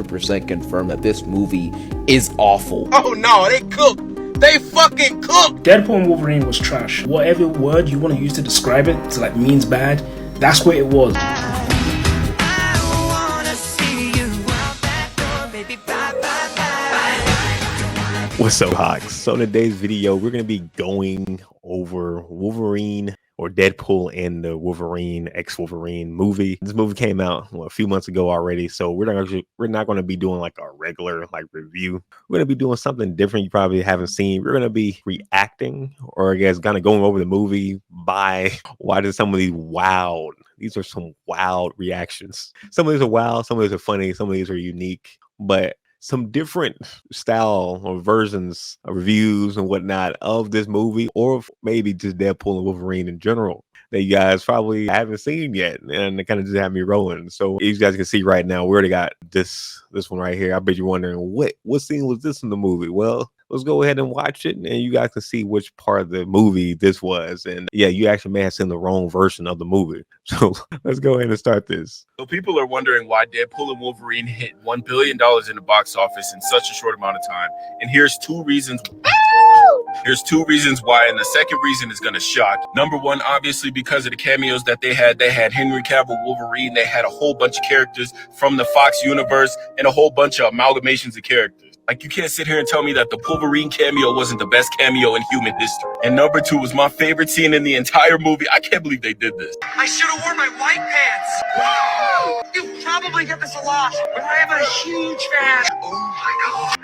100% confirm that this movie is awful. Oh no, they cook. They fucking cook. Deadpool and Wolverine was trash. Whatever word you want to use to describe it, to like means bad, that's what it was. What's up, Hawks? So in today's video, we're going to be going over Wolverine or Deadpool and the Wolverine Wolverine movie. This movie came out a few months ago already, so we're not going to be doing like a regular review. We're going to be doing something different you probably haven't seen. We're going to be reacting, or I guess kind of going over the movie by watching some of these are some wild reactions. Some of these are wild, some of these are funny, some of these are unique, but some different style or versions of reviews and whatnot of this movie, or maybe just Deadpool and Wolverine in general that you guys probably haven't seen yet, and it kind of just had me rolling. So you guys can see right now, we already got this one right here. I bet you're wondering what scene was this in the movie. Well, let's go ahead and watch it, and you guys can see which part of the movie this was. And yeah, you actually may have seen the wrong version of the movie. So let's go ahead and start this. So people are wondering why Deadpool and Wolverine hit $1 billion in the box office in such a short amount of time. And here's two reasons. Here's two reasons why, and the second reason is going to shock. Number one, obviously, because of the cameos that they had. They had Henry Cavill Wolverine. They had a whole bunch of characters from the Fox universe and a whole bunch of amalgamations of characters. Like, you can't sit here and tell me that the Wolverine cameo wasn't the best cameo in human history. And number two was my favorite scene in the entire movie. I can't believe they did this. I should have worn my white pants. Woo! You probably get this a lot, but I am a huge fan. Oh my God.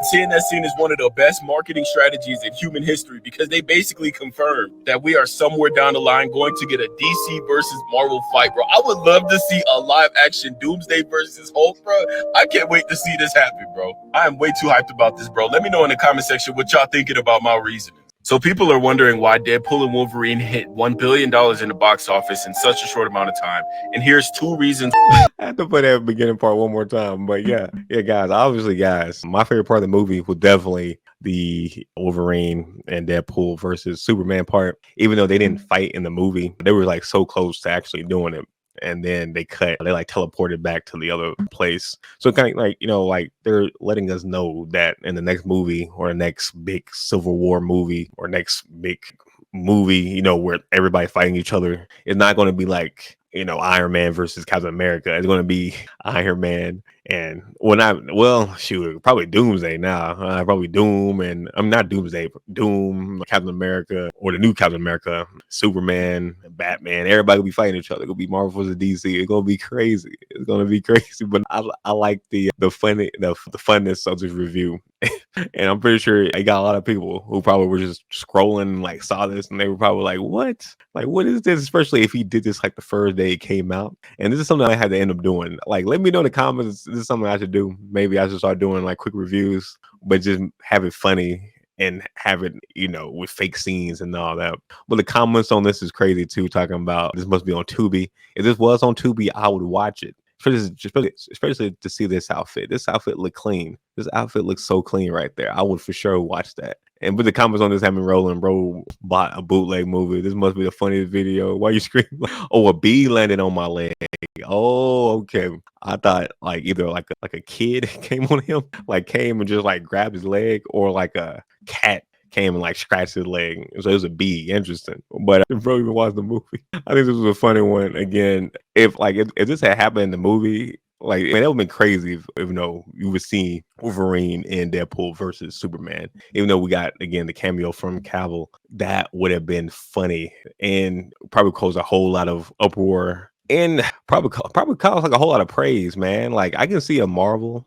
Seeing that scene is one of the best marketing strategies in human history, because they basically confirmed that we are somewhere down the line going to get a DC versus Marvel fight, bro. I would love to see a live action Doomsday versus Hulk, bro. I can't wait to see this happen, bro. I am way too hyped about this, bro. Let me know in the comment section what y'all thinking about my reasoning. So people are wondering why Deadpool and Wolverine hit $1 billion in the box office in such a short amount of time. And here's two reasons. I have to put that beginning part one more time. But yeah, guys, obviously, guys, my favorite part of the movie was definitely the Wolverine and Deadpool versus Superman part. Even though they didn't fight in the movie, they were like so close to actually doing it. And then they like teleported back to the other place. So kind of like, like they're letting us know that in the next movie, or the next big Civil War movie, or next big movie, where everybody fighting each other, it's not going to be like, Iron Man versus Captain America. It's going to be Iron Man and probably Doomsday now. Probably Doom, and I'm not Doomsday, Doom, Captain America, or the new Captain America, Superman, Batman. Everybody will be fighting each other. It's going to be Marvel versus DC. It's going to be crazy. It's going to be crazy. But I like the funness of this review. And I'm pretty sure I got a lot of people who probably were just scrolling, like saw this, and they were probably like, what? Like, what is this? Especially if he did this like the first day it came out. And this is something I had to end up doing. Like, let me know in the comments. This is something I should do. Maybe I should start doing like quick reviews, but just have it funny and have it, with fake scenes and all that. But the comments on this is crazy too, talking about this must be on Tubi. If this was on Tubi, I would watch it. Especially to see this outfit. This outfit look clean. This outfit looks so clean right there. I would for sure watch that. And but the comments on this have been rolling. Bro bought a bootleg movie. This must be the funniest video. Why you screaming? Oh, a bee landed on my leg. Oh, okay. I thought like either like a kid came on him, like came and just like grabbed his leg, or like a cat came and like scratched his leg. So it was a bee. Interesting. But I bro even watched the movie. I think this was a funny one. Again, if this had happened in the movie, like, man, that would have been crazy if you would see Wolverine and Deadpool versus Superman. Even though we got, again, the cameo from Cavill, that would have been funny and probably caused a whole lot of uproar, and probably caused like a whole lot of praise, man. Like, I can see a Marvel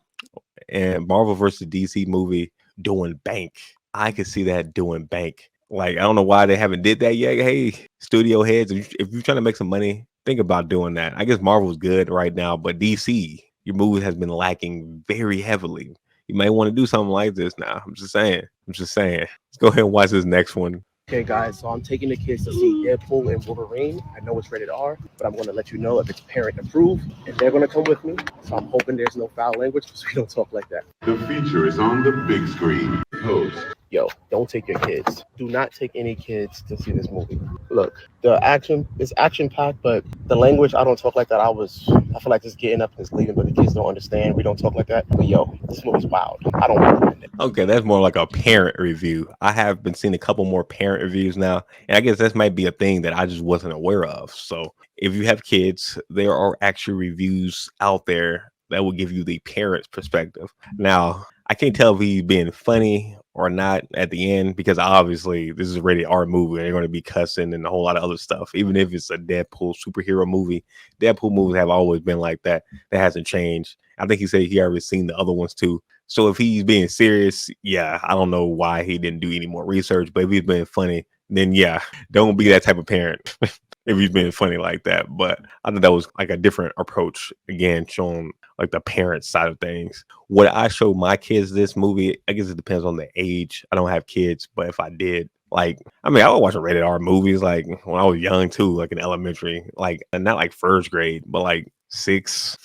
versus DC movie doing bank. I could see that doing bank. Like, I don't know why they haven't did that yet. Hey, studio heads, if you're trying to make some money, think about doing that. I guess Marvel's good right now, but DC, your movie has been lacking very heavily. You may want to do something like this now. I'm just saying. Let's go ahead and watch this next one. Okay, guys, so I'm taking the kids to see Deadpool and Wolverine. I know it's rated R, but I'm going to let you know if it's parent approved, and they're going to come with me. So I'm hoping there's no foul language, because we don't talk like that. The feature is on the big screen. Host yo, don't take your kids. Do not take any kids to see this movie. Look, the action is action packed, but the language, I don't talk like that. I feel like just getting up and just leaving, but the kids don't understand. We don't talk like that. But yo, this movie's wild. I don't recommend it. Okay, that's more like a parent review. I have been seeing a couple more parent reviews now, and I guess that might be a thing that I just wasn't aware of. So if you have kids, there are actual reviews out there that will give you the parent's perspective. Now, I can't tell if he's being funny or not at the end, because obviously this is a rated R movie and they're going to be cussing and a whole lot of other stuff. Even if it's a Deadpool superhero movie, Deadpool movies have always been like that. That hasn't changed. I think he said he already seen the other ones too. So if he's being serious, yeah, I don't know why he didn't do any more research. But if he's being funny, then yeah, don't be that type of parent if he's being funny like that. But I thought that was like a different approach, again, showing like the parent side of things. Would I show my kids this movie? I guess it depends on the age. I don't have kids, but if I did, like, I mean, I was watching rated R movies like when I was young too, like in elementary, like, and not like first grade, but like sixth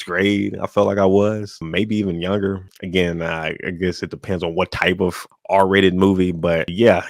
grade. I felt like I was maybe even younger. Again, I guess it depends on what type of R-rated movie, but yeah.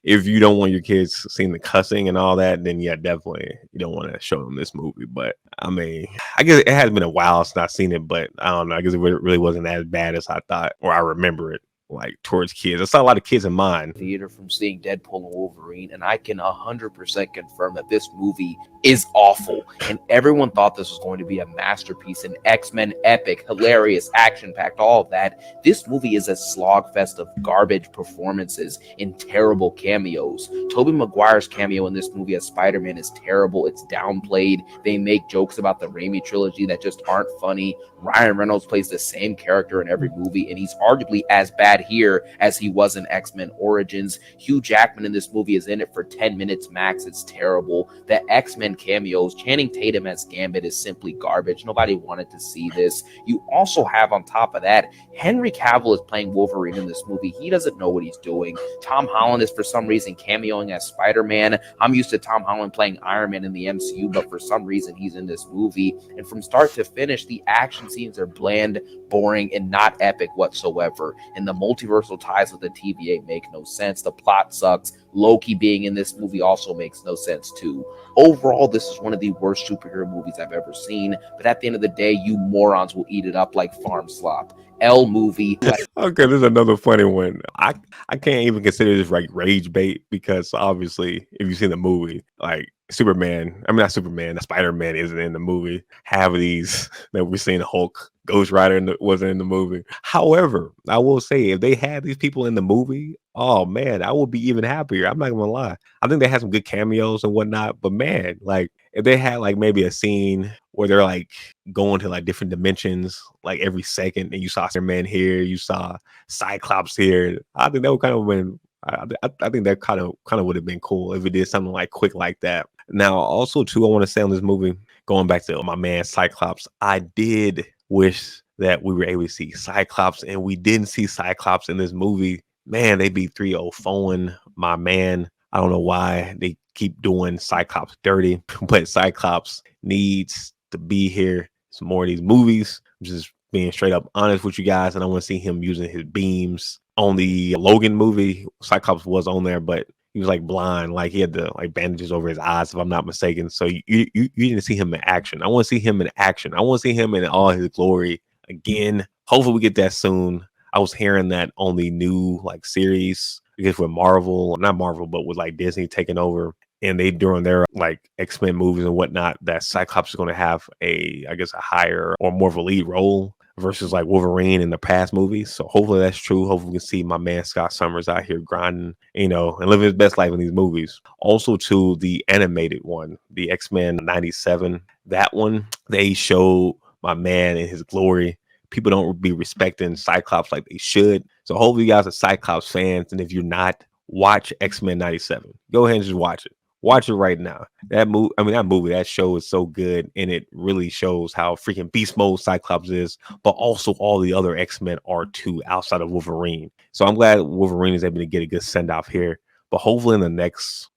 If you don't want your kids seeing the cussing and all that, then yeah, definitely you don't want to show them this movie. But I mean, I guess it has been a while since I've seen it, but I don't know. I guess it really wasn't as bad as I thought, or I remember it. Like towards kids, I saw a lot of kids in mine. Theater from seeing Deadpool and Wolverine, and I can 100% confirm that this movie is awful. And everyone thought this was going to be a masterpiece, an X-Men epic, hilarious, action-packed, all of that. This movie is a slogfest of garbage performances and terrible cameos. Tobey Maguire's cameo in this movie as Spider-Man is terrible. It's downplayed. They make jokes about the Raimi trilogy that just aren't funny. Ryan Reynolds plays the same character in every movie, and he's arguably as bad here as he was in X-Men Origins. Hugh Jackman in this movie is in it for 10 minutes max. It's terrible. The X-Men cameos, Channing Tatum as Gambit is simply garbage. Nobody wanted to see this. You also have on top of that, Henry Cavill is playing Wolverine in this movie. He doesn't know what he's doing. Tom Holland is for some reason cameoing as Spider-Man. I'm used to Tom Holland playing Iron Man in the MCU, but for some reason he's in this movie. And from start to finish, the action scenes are bland, boring, and not epic whatsoever. And the multiversal ties with the TVA make no sense. The plot sucks. Loki being in this movie also makes no sense too. Overall, this is one of the worst superhero movies I've ever seen. But at the end of the day, you morons will eat it up like farm slop. L movie. Okay, this is another funny one. I can't even consider this like rage bait, because obviously if you've seen the movie, like not Superman, Spider-Man isn't in the movie. Half of these that we're seeing, Hulk, Ghost Rider wasn't in the movie. However, I will say if they had these people in the movie, oh man, I would be even happier. I'm not gonna lie. I think they had some good cameos and whatnot, but man, like if they had like maybe a scene where they're like going to like different dimensions like every second, and you saw Superman here, you saw Cyclops here, I think that would kind of been I think that kind of would have been cool if it did something like quick like that. Now, also too, I want to say on this movie, going back to my man Cyclops, I did wish that we were able to see Cyclops, and we didn't see Cyclops in this movie. Man, they be 304ing my man. I don't know why they keep doing Cyclops dirty, but Cyclops needs to be here. Some more of these movies. I'm just being straight up honest with you guys, and I want to see him using his beams. On the Logan movie, Cyclops was on there, but he was like blind, like he had the like bandages over his eyes, if I'm not mistaken. So you didn't see him in action. I want to see him in action. I want to see him in all his glory again. Hopefully we get that soon. I was hearing that on the new like series, I guess with Marvel, not Marvel, but with like Disney taking over, and they during their like X-Men movies and whatnot, that Cyclops is going to have a higher or more of a lead role versus like Wolverine in the past movies. So hopefully that's true. Hopefully we can see my man Scott Summers out here grinding, and living his best life in these movies. Also to the animated one, the X-Men 97, that one, they showed my man in his glory. People don't be respecting Cyclops like they should. So hopefully you guys are Cyclops fans, and if you're not, watch X-Men 97. Go ahead and just watch it. Watch it right now. That show is so good, and it really shows how freaking beast mode Cyclops is, but also all the other X-Men are too outside of Wolverine. So I'm glad Wolverine is able to get a good send off here. But hopefully in the next,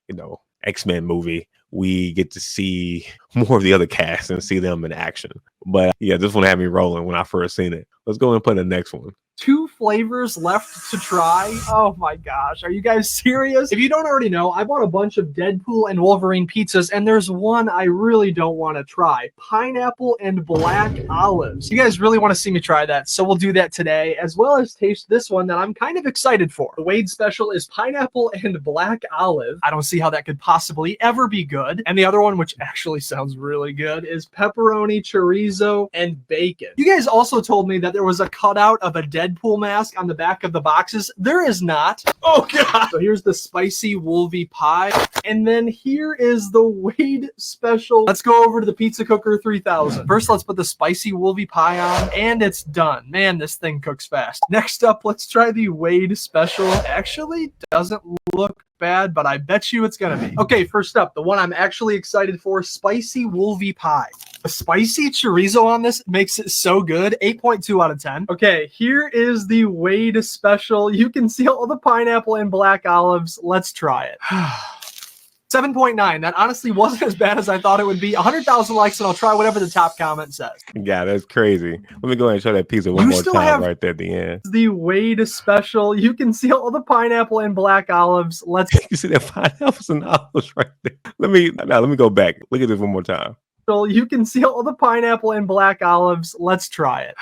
X-Men movie, we get to see more of the other cast and see them in action. But yeah, this one had me rolling when I first seen it. Let's go and play the next one. 2 flavors left to try. Oh my gosh, are you guys serious? If you don't already know, I bought a bunch of Deadpool and Wolverine pizzas, and there's one I really don't want to try. Pineapple and black olives. You guys really want to see me try that, so we'll do that today, as well as taste this one that I'm kind of excited for. The Wade special is pineapple and black olive. I don't see how that could possibly ever be good. And the other one, which actually sounds really good, is pepperoni, chorizo, and bacon. You guys also told me that there was a cutout of a Deadpool mask on the back of the boxes. There is not. Oh god. So here's the spicy Wolvie pie. And then here is the Wade special. Let's go over to the Pizza Cooker 3000. First, let's put the spicy Wolvie pie on, and it's done. Man, this thing cooks fast. Next up, let's try the Wade special. Actually, doesn't look bad, but I bet you it's gonna be. Okay, first up, the one I'm actually excited for, spicy Wolvie pie. The spicy chorizo on this makes it so good. 8.2 out of 10. Okay, here is the Wade special. You can see all the pineapple and black olives. Let's try it. 7.9. That honestly wasn't as bad as I thought it would be. 100,000 likes and I'll try whatever the top comment says. Yeah, that's crazy. Let me go ahead and show that pizza one more time right there at the end. The Wade special. You can see all the pineapple and black olives. Let's You see that pineapples and olives right there. Let me go back. Look at this one more time. You can see all the pineapple and black olives. Let's try it.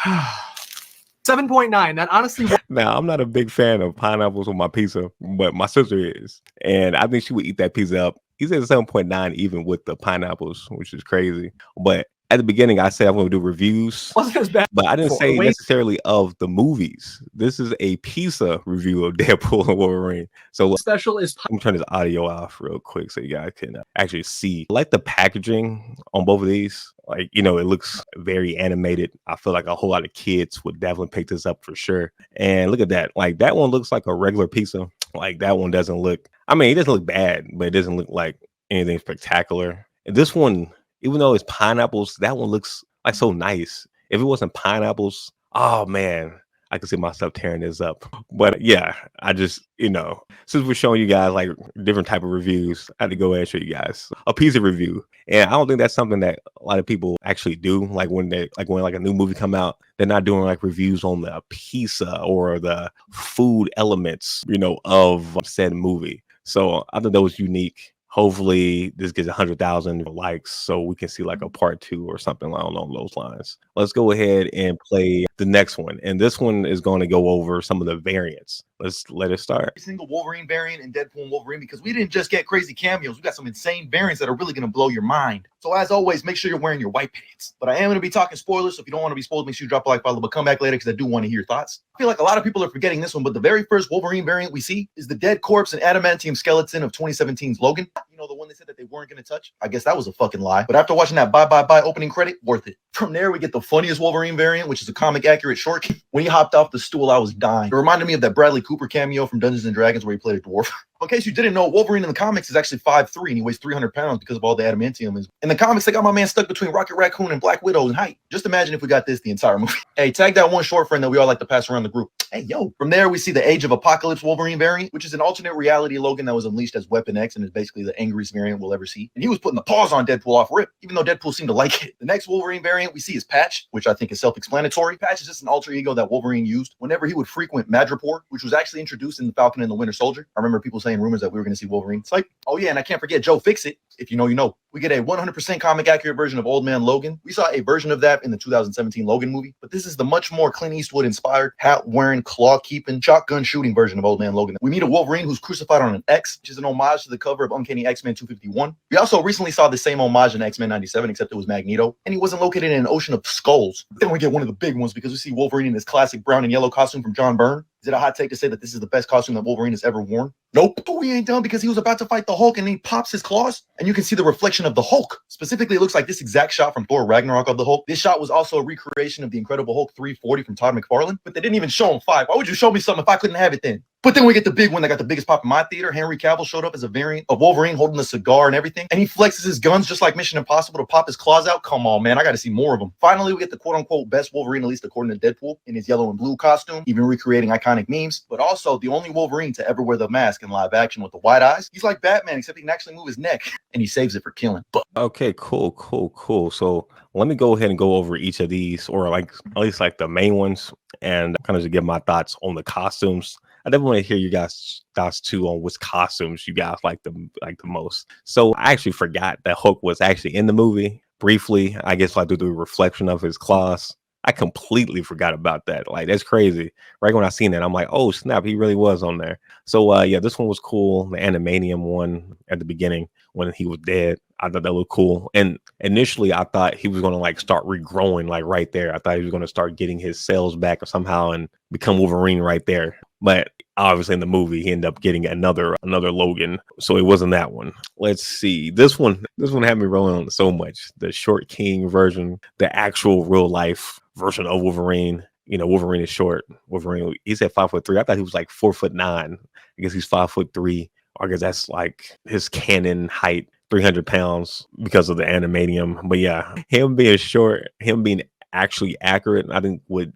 7.9. That honestly. Now, I'm not a big fan of pineapples on my pizza, but my sister is. And I think she would eat that pizza up. He said 7.9 even with the pineapples, which is crazy. But at the beginning, I said I'm going to do reviews, wasn't as bad, but I didn't say necessarily of the movies. This is a pizza review of Deadpool and Wolverine. So special is. I'm turn this audio off real quick so you guys can actually see. I like the packaging on both of these. Like, you know, it looks very animated. I feel like a whole lot of kids would definitely pick this up for sure. And look at that. Like, that one looks like a regular pizza. Like, that one doesn't look, I mean, it doesn't look bad, but it doesn't look like anything spectacular. And this one, even though it's pineapples, that one looks like so nice. If it wasn't pineapples, oh man, I could see myself tearing this up. But yeah, I just, you know, since we're showing you guys like different type of reviews, I had to go ahead and show you guys a pizza review. And I don't think that's something that a lot of people actually do. Like when a new movie come out, they're not doing like reviews on the pizza or the food elements, you know, of said movie. So I thought that was unique. Hopefully this gets 100,000 likes so we can see like a part 2 or something along those lines. Let's go ahead and play the next one. And this one is going to go over some of the variants. Let's let it start. Every single Wolverine variant in Deadpool and Wolverine, because we didn't just get crazy cameos. We got some insane variants that are really going to blow your mind. So as always, make sure you're wearing your white pants. But I am going to be talking spoilers, so if you don't want to be spoiled, make sure you drop a like, follow, but come back later because I do want to hear your thoughts. I feel like a lot of people are forgetting this one, but the very first Wolverine variant we see is the dead corpse and adamantium skeleton of 2017's Logan. You know, the one they said that they weren't going to touch? I guess that was a fucking lie. But after watching that bye opening credit, worth it. From there, we get the funniest Wolverine variant, which is a comic accurate short. When he hopped off the stool, I was dying. It reminded me of that Bradley Cooper cameo from Dungeons and Dragons where he played a dwarf. In case you didn't know, Wolverine in the comics is actually 5'3" and he weighs 300 pounds because of all the adamantium. In the comics, they got my man stuck between Rocket Raccoon and Black Widow in height. Just imagine if we got this the entire movie. Hey, tag that one short friend that we all like to pass around the group. Hey, yo. From there, we see the Age of Apocalypse Wolverine variant, which is an alternate reality Logan that was unleashed as Weapon X and is basically the angriest variant we'll ever see. And he was putting the paws on Deadpool off rip, even though Deadpool seemed to like it. The next Wolverine variant we see is Patch, which I think is self-explanatory. Patch is just an alter ego that Wolverine used whenever he would frequent Madripoor, which was actually introduced in The Falcon and the Winter Soldier. I remember people saying rumors that we were going to see Wolverine. It's like, oh yeah, and I can't forget Joe Fixit. If you know, you know. We get a 100% comic accurate version of Old Man Logan. We saw a version of that in the 2017 Logan movie, but this is the much more Clint Eastwood inspired, hat wearing, claw keeping, shotgun shooting version of Old Man Logan. We meet a Wolverine who's crucified on an X, which is an homage to the cover of Uncanny X-Men 251. We also recently saw the same homage in X-Men 97, except it was Magneto, and he wasn't located in an ocean of skulls. Then we get one of the big ones because we see Wolverine in his classic brown and yellow costume from John Byrne. Is it a hot take to say that this is the best costume that Wolverine has ever worn? Nope. But we ain't done because he was about to fight the Hulk and he pops his claws and you can see the reflection of the Hulk. Specifically, it looks like this exact shot from Thor Ragnarok of the Hulk. This shot was also a recreation of the Incredible Hulk 340 from Todd McFarlane, but they didn't even show him 5. Why would you show me something if I couldn't have it then? But then we get the big one that got the biggest pop in my theater. Henry Cavill showed up as a variant of Wolverine holding a cigar and everything. And he flexes his guns just like Mission Impossible to pop his claws out. Come on, man. I got to see more of them. Finally, we get the quote-unquote best Wolverine, at least according to Deadpool, in his yellow and blue costume, even recreating iconic memes. But also the only Wolverine to ever wear the mask in live action with the wide eyes. He's like Batman, except he can actually move his neck. And he saves it for killing. But Okay, cool. So let me go ahead and go over each of these, or like at least like the main ones, and kind of just give my thoughts on the costumes. I definitely want to hear you guys' thoughts too on which costumes you guys like the most. So I actually forgot that Hulk was actually in the movie briefly. I guess like through the reflection of his claws. I completely forgot about that. Like, that's crazy. Right when I seen that, I'm like, oh snap, he really was on there. So yeah, this one was cool. The Animanium one at the beginning when he was dead, I thought that looked cool. And initially I thought he was going to like start regrowing like right there. I thought he was going to start getting his cells back or somehow and become Wolverine right there. But obviously in the movie he ended up getting another Logan, so it wasn't that one. Let's see, this one had me rolling on so much. The Short King version, the actual real life version of Wolverine. You know, Wolverine is short. Wolverine, he's at 5'3". I thought he was like 4'9". I guess he's 5'3". I guess that's like his canon height, 300 pounds because of the animanium. But yeah, him being short, him being actually accurate, I think would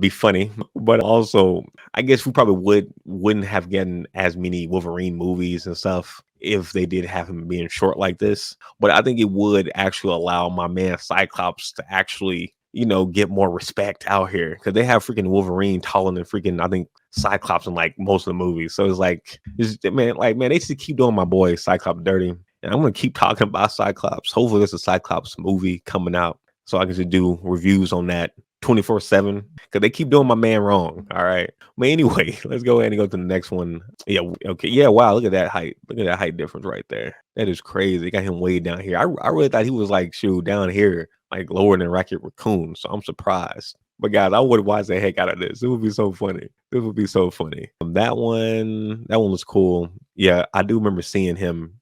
be funny. But also, I guess we probably wouldn't have gotten as many Wolverine movies and stuff if they did have him being short like this. But I think it would actually allow my man Cyclops to actually, you know, get more respect out here, because they have freaking Wolverine taller than freaking, I think, Cyclops in like most of the movies. So it's like, man, they should keep doing my boy Cyclops dirty. And I'm gonna keep talking about Cyclops. Hopefully there's a Cyclops movie coming out so I can just do reviews on that 24/7, because they keep doing my man wrong. All right. But anyway, let's go ahead and go to the next one. Yeah. Okay. Yeah. Wow. Look at that height. Look at that height difference right there. That is crazy. Got him way down here. I really thought he was like, shoot, down here, like lower than Rocket Raccoon. So I'm surprised. But guys, I would watch the heck out of this. It would be so funny. This would be so funny. That one was cool. Yeah, I do remember seeing him.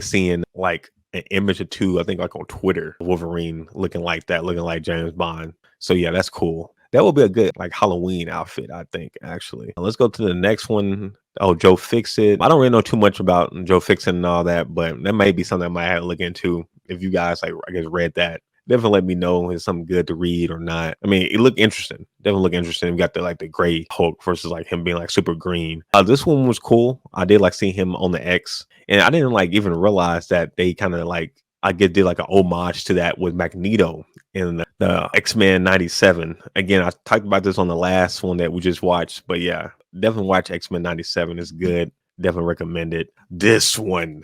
Seeing like an image or two, I think like on Twitter, Wolverine looking like that, looking like James Bond. So yeah, that's cool. That would be a good like Halloween outfit, I think, actually. Let's go to the next one. Oh, Joe Fixit. I don't really know too much about Joe Fixit and all that, but that may be something I might have to look into. If you guys like, I guess, read that, definitely let me know if it's something good to read or not. I mean, it looked interesting. Definitely look interesting. We got the gray Hulk versus like him being like super green. This one was cool. I did like seeing him on the X, and I didn't like even realize that they kind of like, I did like an homage to that with Magneto in the X-Men 97. Again, I talked about this on the last one that we just watched, but yeah, definitely watch X-Men 97. It's good. Definitely recommend it. This one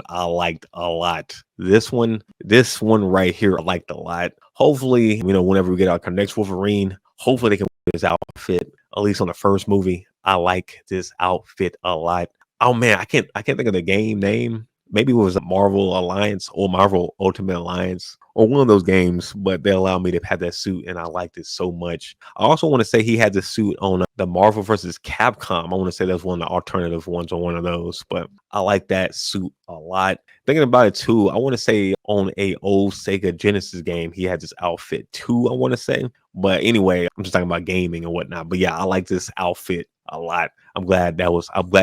I liked a lot. This one right here I liked a lot. Hopefully, you know, whenever we get our next Wolverine, hopefully they can wear this outfit, at least on the first movie. I like this outfit a lot. Oh man, I can't think of the game name. Maybe it was a Marvel Alliance or Marvel Ultimate Alliance or one of those games, but they allowed me to have that suit, and I liked it so much. I also want to say he had the suit on the Marvel versus Capcom. I want to say that's one of the alternative ones on one of those, but I like that suit a lot. Thinking about it too, I want to say on a old Sega Genesis game, he had this outfit too, I want to say. But anyway, I'm just talking about gaming and whatnot. But yeah, I like this outfit a lot. I'm glad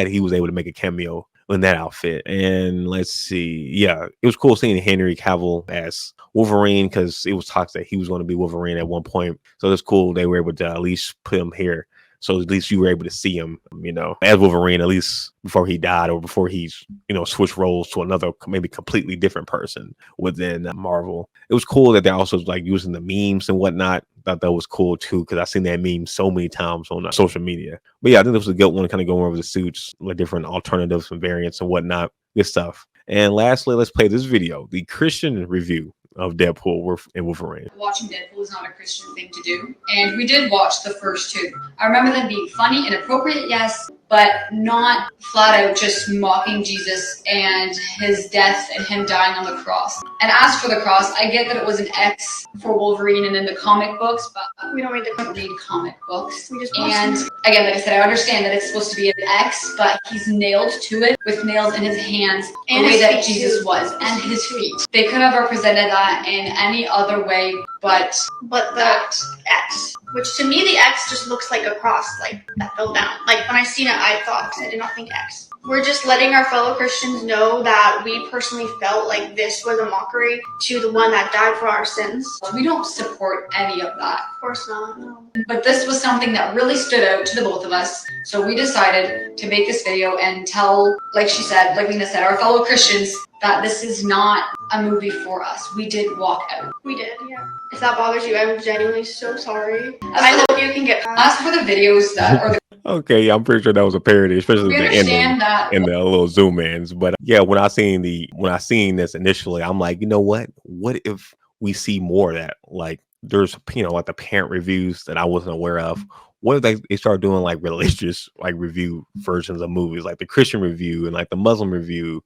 he was able to make a cameo in that outfit. And let's see, yeah, it was cool seeing Henry Cavill as Wolverine, because it was talks that he was going to be Wolverine at one point. So it's cool they were able to at least put him here, so at least you were able to see him, you know, as Wolverine, at least before he died or before he's, you know, switched roles to another maybe completely different person within Marvel. It was cool that they're also like using the memes and whatnot. Thought that was cool too, because I've seen that meme so many times on social media. But yeah, I think this was a good one, kind of going over the suits, like different alternatives and variants and whatnot. Good stuff. And lastly, let's play this video, the Christian review of Deadpool and Wolverine. Watching Deadpool is not a Christian thing to do, and we did watch the first two. I remember them being funny and appropriate, yes, but not flat out just mocking Jesus and his death and him dying on the cross. And as for the cross, I get that it was an X for Wolverine and in the comic books, but we don't read comic books. And again, like I said, I understand that it's supposed to be an X, but he's nailed to it with nails in his hands, and the way that Jesus was, and his feet. They could have represented that in any other way, but that X, which to me the X just looks like a cross, like that fell down. Like when I seen it, I thought, because I did not think X. We're just letting our fellow Christians know that we personally felt like this was a mockery to the one that died for our sins. We don't support any of that. Of course not, no. But this was something that really stood out to the both of us. So we decided to make this video and tell, like she said, like Nina said, our fellow Christians that this is not a movie for us. We did walk out. We did, yeah. If that bothers you, I'm genuinely so sorry. I hope you can get As for the videos that are the Okay, yeah, I'm pretty sure that was a parody, especially we the understand ending that and the little zoom ins. But yeah, when I seen this initially, I'm like, you know what? What if we see more of that? Like there's like the parent reviews that I wasn't aware of. What if they start doing like religious like review versions of movies, like the Christian review and like the Muslim review,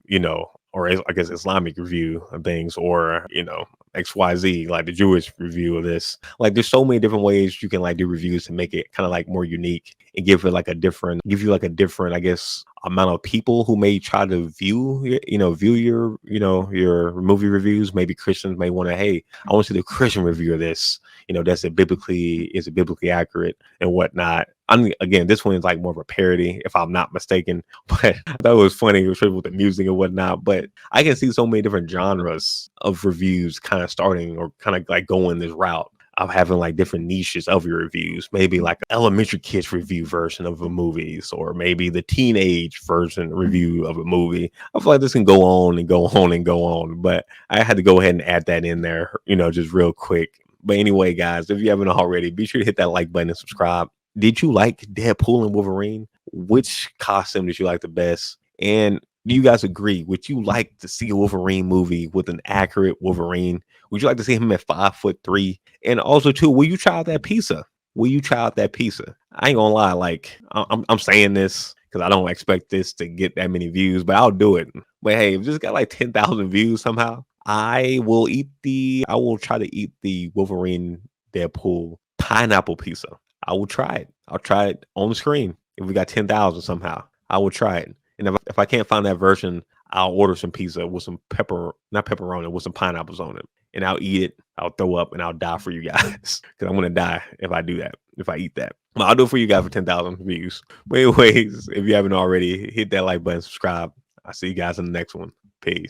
or I guess Islamic review of things, or XYZ, like the Jewish review of this. Like there's so many different ways you can like do reviews to make it kind of like more unique and give you like a different, I guess, amount of people who may try to view your movie reviews. Maybe Christians may want to, hey, I want to see the Christian review of this, is it biblically accurate and whatnot. Again, this one is like more of a parody, if I'm not mistaken. But that was funny, especially with the music and whatnot. But I can see so many different genres of reviews kind of starting or kind of like going this route of having like different niches of your reviews. Maybe like elementary kids review version of a movies, or maybe the teenage version review of a movie. I feel like this can go on and go on and go on. But I had to go ahead and add that in there, just real quick. But anyway, guys, if you haven't already, be sure to hit that like button and subscribe. Did you like Deadpool and Wolverine? Which costume did you like the best? And do you guys agree? Would you like to see a Wolverine movie with an accurate Wolverine? Would you like to see him at 5'3"? And also, too, will you try out that pizza? I ain't gonna lie, like I'm saying this because I don't expect this to get that many views, but I'll do it. But hey, if this got like 10,000 views somehow, I will try to eat the Wolverine Deadpool pineapple pizza. I will try it. I'll try it on the screen. If we got 10,000 somehow, I will try it. And if I can't find that version, I'll order some pizza with some not pepperoni, with some pineapples on it. And I'll eat it. I'll throw up and I'll die for you guys. Because I'm going to die if I do that, if I eat that. Well, I'll do it for you guys for 10,000 views. But anyways, if you haven't already, hit that like button, subscribe. I'll see you guys in the next one. Peace.